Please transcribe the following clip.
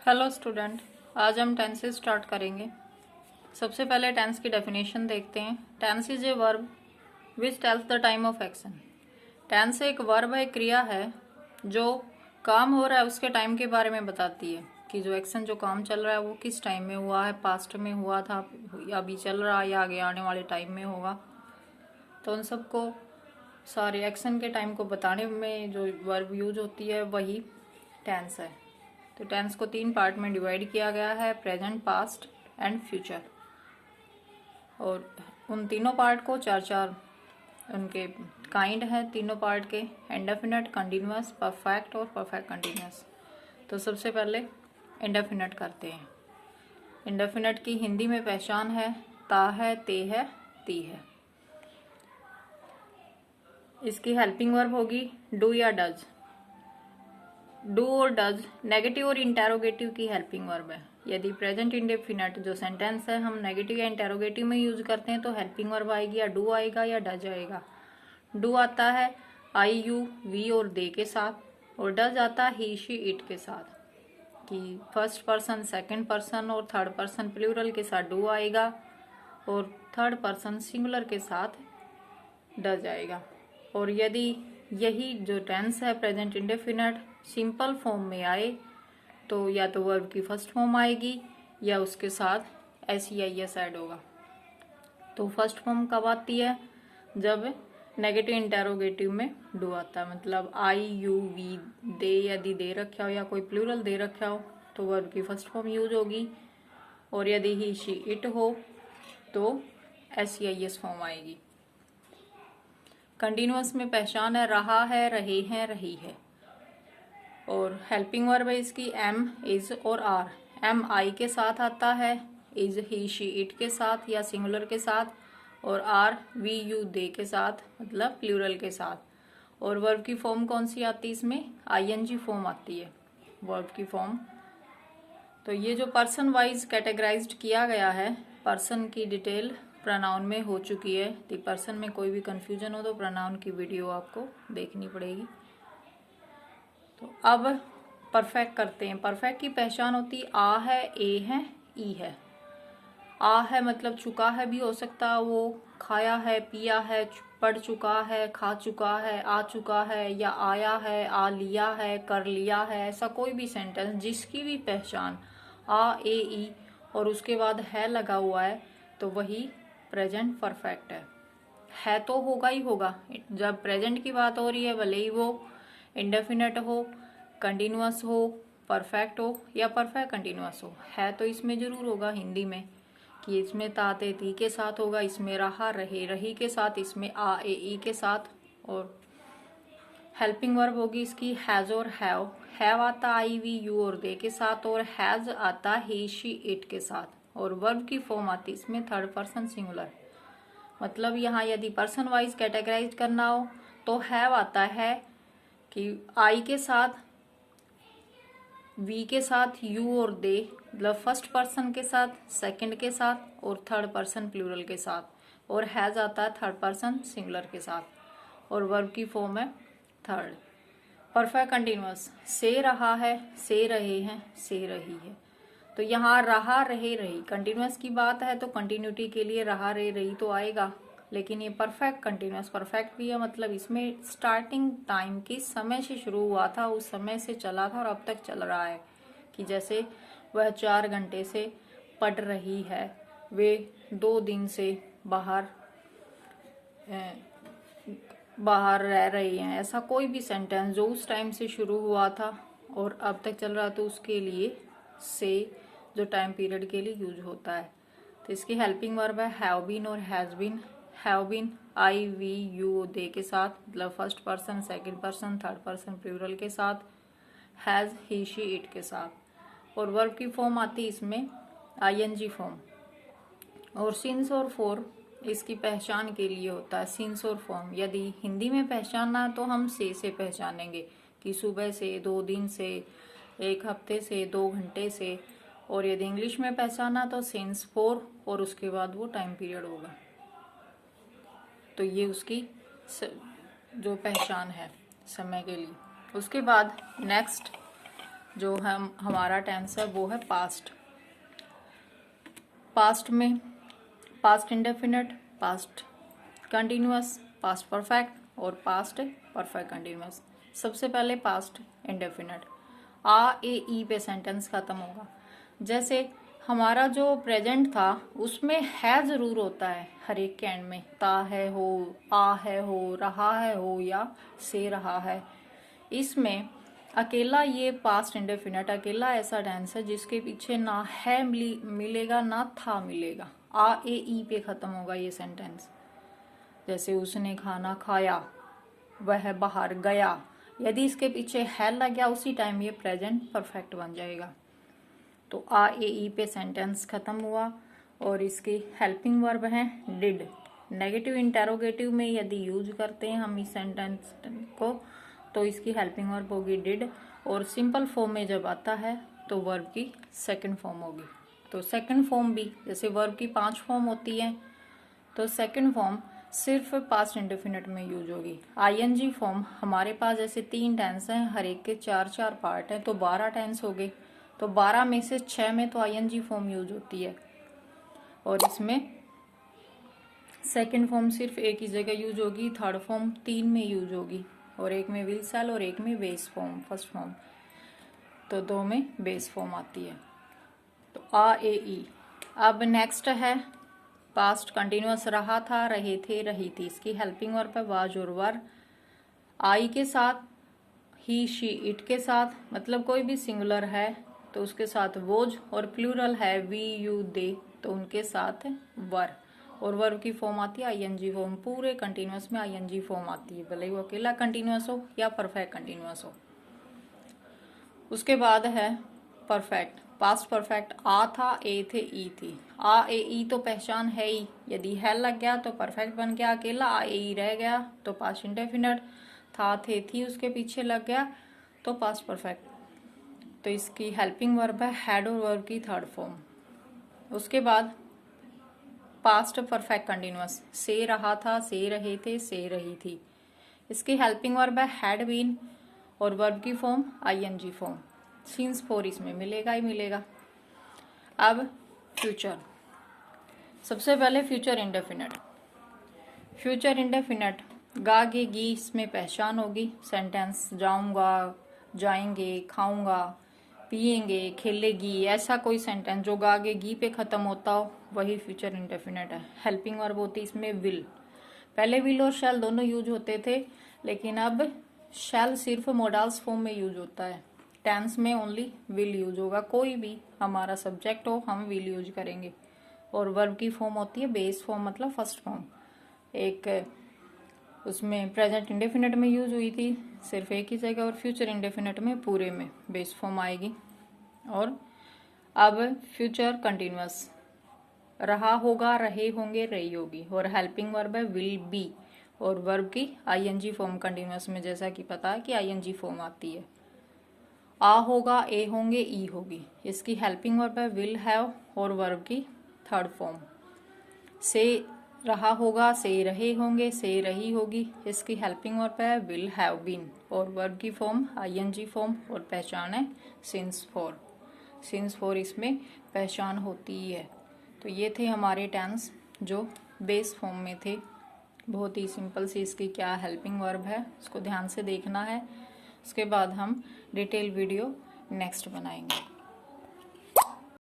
Hello student, आज हम tense से स्टार्ट करेंगे। सबसे पहले टेंस की डेफिनेशन देखते हैं। Tense is a verb which tells the time of action. Tense एक वर्ब है, क्रिया है जो काम हो रहा है उसके टाइम के बारे में बताती है कि जो एक्शन, जो काम चल रहा है वो किस टाइम में हुआ है, पास्ट में हुआ था या अभी चल रहा है या आगे आने वाले टाइम में होगा। तो उन सबको, सारे एक्शन के टाइम को बताने में जो वर्ब यूज होती है वही टेंस है। तो टेंस को 3 पार्ट में डिवाइड किया गया है, प्रेजेंट, पास्ट एंड फ्यूचर। और उन तीनों पार्ट को 4 उनके काइंड है तीनों पार्ट के, इंडेफिनिट, कंटिन्यूअस, परफेक्ट और परफेक्ट कंटिन्यूअस। तो सबसे पहले इंडेफिनिट करते हैं। इंडेफिनिट की हिंदी में पहचान है ता है, ते है, ती है। इसकी हेल्पिंग वर्ब होगी डू या डज। डू और डज नेगेटिव और इंटेरोगेटिव की हेल्पिंग वर्ब है। यदि प्रेजेंट इंडेफिनिट जो सेंटेंस है हम नेगेटिव या इंटेरोगेटिव में यूज करते हैं तो हेल्पिंग वर्ब आएगी या डू आएगा या डज आएगा। डू आता है आई, यू, वी और दे के साथ, और डज आता है ही, शी, इट के साथ। कि फर्स्ट पर्सन, सेकंड पर्सन और थर्ड पर्सन प्लूरल के साथ डू आएगा और थर्ड पर्सन सिंगुलर के साथ डज आएगा। और यदि यही जो टेंस है प्रेजेंट इंडेफिनिट सिंपल फॉर्म में आए तो या तो वर्ब की फर्स्ट फॉर्म आएगी या उसके साथ एस ऐड होगा। तो फर्स्ट फॉर्म कब आती है? जब नेगेटिव इंटेरोगेटिव में डू आता है। मतलब आई, यू, वी, दे यदि दे रखा हो या कोई प्लूरल दे रखा हो तो वर्ब की फर्स्ट फॉर्म यूज होगी, और यदि ही, शी, इट हो तो एस फॉर्म आएगी। कंटिन्यूअस में पहचान है रहा है, रहे हैं, रही है। और हेल्पिंग वर्ब है इसकी एम, इज और आर। एम आई के साथ आता है, इज ही, शी, इट के साथ या सिंगुलर के साथ, और आर वी, यू, दे के साथ, मतलब प्लूरल के साथ। और वर्ब की फॉर्म कौन सी आती है इसमें? आईएनजी फॉर्म आती है वर्ब की फॉर्म। तो ये जो पर्सन वाइज कैटेगराइज्ड किया गया है, पर्सन की डिटेल प्रोनाउन में हो चुकी है। तो पर्सन में कोई भी कंफ्यूजन हो तो प्रोनाउन की वीडियो आपको देखनी पड़ेगी। तो अब परफेक्ट करते हैं। परफेक्ट की पहचान होती आ है, ए है, ई है। आ है मतलब चुका है भी हो सकता है, वो खाया है, पिया है, पढ़ चुका है, खा चुका है, आ चुका है, या आया है, आ लिया है, कर लिया है। ऐसा कोई भी सेंटेंस जिसकी भी पहचान आ, ए, ई और उसके बाद है लगा हुआ है तो वही प्रेजेंट परफेक्ट है तो होगा ही होगा। जब प्रेजेंट की बात हो रही है, भले ही वो इंडेफिनिट हो, कंटिन्यूअस हो, परफेक्ट हो या परफेक्ट कंटिन्यूअस हो, है तो इसमें जरूर होगा। हिंदी में कि इसमें ताते ती के साथ होगा, इसमें रहा, रहे, रही के साथ, इसमें आ, ए, ई के साथ। और हेल्पिंग वर्ब होगी इसकी हैज और हैव। हैव आता आई, वी, यू और दे के साथ, और हैज आता ही, शी, इट के साथ। और वर्ब की फॉर्म आती इसमें थर्ड पर्सन सिंगुलर। मतलब यहाँ यदि पर्सन वाइज कैटेगराइज करना हो तो हैव आता है कि आई के साथ, वी के साथ, यू और दे, मतलब फर्स्ट पर्सन के साथ, सेकंड के साथ और थर्ड पर्सन प्लूरल के साथ। और हैज आता है थर्ड पर्सन सिंगुलर के साथ, और वर्ब की फॉर्म है थर्ड। परफेक्ट कंटिन्यूअस से रहा है, से रहे हैं, से रही है। तो यहाँ रहा, रहे, रही कंटिन्यूअस की बात है तो कंटिन्यूटी के लिए रहा, रहे, रही तो आएगा। लेकिन ये परफेक्ट कंटिन्यूअस परफेक्ट भी है, मतलब इसमें स्टार्टिंग टाइम की समय से शुरू हुआ था, उस समय से चला था और अब तक चल रहा है। कि जैसे वह 4 घंटे से पढ़ रही है, वे 2 दिन से बाहर रह रही हैं। ऐसा कोई भी सेंटेंस जो उस टाइम से शुरू हुआ था और अब तक चल रहा तो उसके लिए से जो टाइम पीरियड के लिए यूज होता है। तो इसकी हेल्पिंग वर्ब है हैव बीन और has been. Have been I, we, you, they के साथ, मतलब first person, second person, third person plural के साथ। हैज ही, शी, इट के साथ। और वर्ब की फॉर्म आती है इसमें आईएनजी फॉर्म। और सिंस और फॉर इसकी पहचान के लिए होता है सिंस और फॉर्म। यदि हिंदी में पहचानना तो हम से पहचानेंगे कि सुबह से, 2 दिन से, 1 हफ्ते से, 2 घंटे से। और यदि इंग्लिश में पहचाना तो सिंस फॉर और उसके बाद वो टाइम पीरियड होगा। तो ये उसकी जो पहचान है समय के लिए। उसके बाद नेक्स्ट जो हमारा टेंस है वो है पास्ट। पास्ट में past indefinite, past continuous, past perfect और पास्ट परफेक्ट कंटिन्यूअस। सबसे पहले पास्ट इंडेफिनिट, आ ए ई पे सेंटेंस खत्म होगा। जैसे हमारा जो प्रेजेंट था उसमें है जरूर होता है हर एक के एंड में, ता है हो, आ है हो, रहा है हो या से रहा है। इसमें अकेला ये पास्ट इंडेफिनिट अकेला ऐसा टेंस है जिसके पीछे ना है मिलेगा ना था मिलेगा, आ ए ई पे खत्म होगा ये सेंटेंस। जैसे उसने खाना खाया, वह बाहर गया, यदि इसके पीछे है लग गया उसी टाइम ये प्रेजेंट परफेक्ट बन जाएगा। तो आ ए ई पे सेंटेंस खत्म हुआ। और इसके हेल्पिंग वर्ब है डिड। नेगेटिव इंटेरोगेटिव में यदि यूज करते हैं हम इस सेंटेंस को तो इसकी हेल्पिंग वर्ब होगी डिड, और सिंपल फॉर्म में जब आता है तो वर्ब की सेकंड फॉर्म होगी। तो सेकंड फॉर्म भी जैसे वर्ब की 5 फॉर्म होती है तो सेकंड फॉर्म सिर्फ पास्ट इंडेफिनिट में यूज होगी। आईएनजी फॉर्म हमारे पास जैसे 3 टेंस हैं, हर एक के 4-4 पार्ट हैं, तो 12 टेंस हो गए। तो 12 में से 6 में तो आईएनजी फॉर्म यूज होती है, और इसमें सेकंड फॉर्म सिर्फ एक ही जगह यूज होगी, थर्ड फॉर्म 3 में यूज होगी, और एक में विल सेल और एक में बेस फॉर्म फर्स्ट फॉर्म, तो 2 में बेस फॉर्म आती है। तो आ ए ई। अब नेक्स्ट है पास्ट कंटिन्यूअस, रहा था, रहे थे, रही थी। इसकी हेल्पिंग वर्ब है वाज और वर। आई के साथ, ही शी इट के साथ, मतलब कोई भी सिंगुलर है तो उसके साथ वोज, और प्लूरल है वी यू दे तो उनके साथ वर। और वर्ब की फॉर्म आती है आईएनजी फॉर्म। पूरे कंटिन्यूअस में आईएनजी फॉर्म आती है, भले वो अकेला कंटिन्यूअस हो या परफेक्ट कंटिन्यूअस हो। उसके बाद है परफेक्ट, पास्ट परफेक्ट, आ था, ए थे, ई थी। आ ए ई तो पहचान है ही, यदि है लग गया तो परफेक्ट बन गया। अकेला आ ए ई रह गया तो पास्ट इंडेफिनिट, था, थे, थी उसके पीछे लग गया तो पास्ट परफेक्ट। तो इसकी हेल्पिंग वर्ब है हैड और वर्ब की थर्ड फॉर्म। उसके बाद पास्ट परफेक्ट कंटिन्यूअस, से रहा था, से रहे थे, से रही थी। इसकी हेल्पिंग वर्ब है हैड बीन और वर्ब की फॉर्म आईएनजी फॉर्म। सिंस 4 इसमें मिलेगा ही मिलेगा। अब फ्यूचर, सबसे पहले फ्यूचर इंडेफिनिट। फ्यूचर इंडेफिनिट गा गे गी इसमें पहचान होगी। सेंटेंस जाऊंगा, जाएंगे, खाऊंगा, पिएंगे, खेलेगी, ऐसा कोई सेंटेंस जो गा गे गी पे खत्म होता हो वही फ्यूचर इंडेफिनिट है। हेल्पिंग वर्ब होती है इसमें विल। पहले विल और शैल दोनों यूज होते थे, लेकिन अब शैल सिर्फ मोडाल्स फॉर्म में यूज होता है। टेंस में ओनली विल यूज होगा, कोई भी हमारा सब्जेक्ट हो हम विल यूज करेंगे। और वर्ब की फॉर्म होती है बेस फॉर्म, मतलब फर्स्ट फॉर्म। एक उसमें प्रेजेंट इंडेफिनिट में यूज हुई थी सिर्फ एक ही जगह, और फ्यूचर इंडेफिनिट में पूरे में बेस फॉर्म आएगी। और अब फ्यूचर कंटिन्यूअस, रहा होगा, रहे होंगे, रही होगी, और हेल्पिंग वर्ब है विल बी, और वर्ब की आईएनजी फॉर्म कंटिन्यूअस में जैसा कि पता है कि आईएनजी फॉर्म आती है। आ होगा, ए होंगे, ई होगी। इसकी हेल्पिंग वर्ब है विल हैव और वर्ब की थर्ड फॉर्म। से रहा होगा, से रहे होंगे, से रही होगी। इसकी हेल्पिंग वर्ब है विल हैव बीन और वर्ब की फॉर्म आईएनजी फॉर्म, और पहचान है सिंस 4। सिंस 4 इसमें पहचान होती ही है। तो ये थे हमारे टेंस जो बेस फॉर्म में थे। बहुत ही सिंपल सी इसकी क्या हेल्पिंग वर्ब है उसको ध्यान से देखना है। उसके बाद हम डिटेल वीडियो नेक्स्ट बनाएंगे।